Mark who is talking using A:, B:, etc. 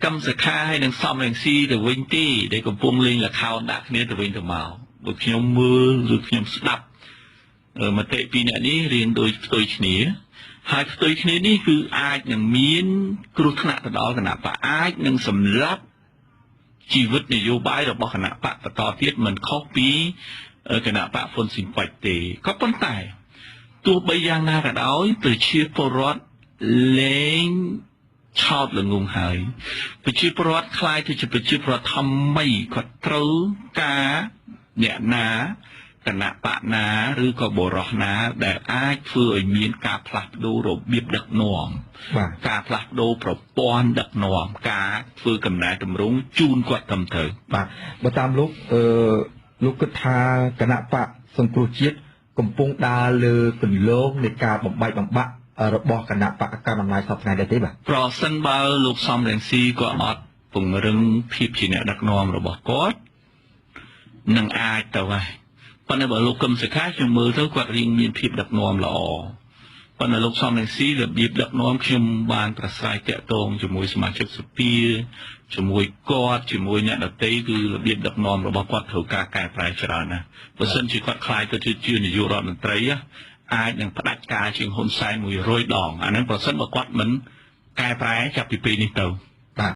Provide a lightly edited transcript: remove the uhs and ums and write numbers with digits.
A: កម្មសខាហើយនឹងសំរងស៊ីទៅវិញទេដែលកំពុងលេងល្ខោនដាក់គ្នាទៅវិញទៅមកដូចខ្ញុំមើលឬខ្ញុំស្ដាប់មតិពីអ្នកនេះរៀងដូចផ្ទុយគ្នាហើយផ្ទុយគ្នានេះគឺអាចនឹងមានគ្រោះថ្នាក់ទៅដល់គណៈបកអាចនឹងសម្លាប់ជីវិតនយោបាយរបស់គណៈបកបន្តទៀតមិនខុសពីគណៈបកហ៊ុនស៊ិនប៉ាច់ទេក៏ប៉ុន្តែទោះបីយ៉ាងណាក៏ដោយប្រជាពលរដ្ឋលែងឆោតល្ងងហើយប្រជាពលរដ្ឋខ្លាយទៅជាប្រជាពលរដ្ឋថ្មីគាត់ត្រូវការអ្នកណាគណៈបកណាឬក៏បរិះណាដែលអាចធ្វើឲ្យមានការផ្លាស់ប្ដូររបៀបដឹកនាំការផ្លាស់ប្ដូរប្រព័ន្ធដឹកនាំការធ្វើកំណែតម្រង់ជូនគាត់ត្រឹមត្រូវ
B: បាទបើតាមលោកគិតថាគណៈបកសង្គ្រោះជាតិកំពុងដើរលើគន្លងនៃការបំបែកបំបាក់របស់គណៈបកកណ្ដាលអំណាចសពថ្ងៃដែរទេបាទ
A: ប្រសិនបើលោកសំរងស៊ីគាត់អត់ពង្រឹងភាពជាអ្នកដឹកនាំរបស់គាត់នឹងអាចទៅហើយប៉ុន្តែបើលោកកឹមសុខាខ្ញុំមើលទៅគាត់រៀងមានភាពដឹកនាំល្អប៉ុន្តែលោកសំរងស៊ីរបៀបដឹកនាំខ្ញុំបានប្រស្រ័យតាក់ទងជាមួយសមាជិកសភាជាមួយគាត់ជាមួយអ្នកដទៃគឺរបៀបដឹកនាំរបស់គាត់ត្រូវការកែប្រែច្រើនណាស់បើសិនជាគាត់ខ្លាយទៅជានាយករដ្ឋមន្ត្រីអាចនឹងផ្ដាច់ការជាងហ៊ុនសែន100 ដងអាហ្នឹងប្រសិនបើគាត់មិនកែប្រែចាប់ពីពេលនេះទៅ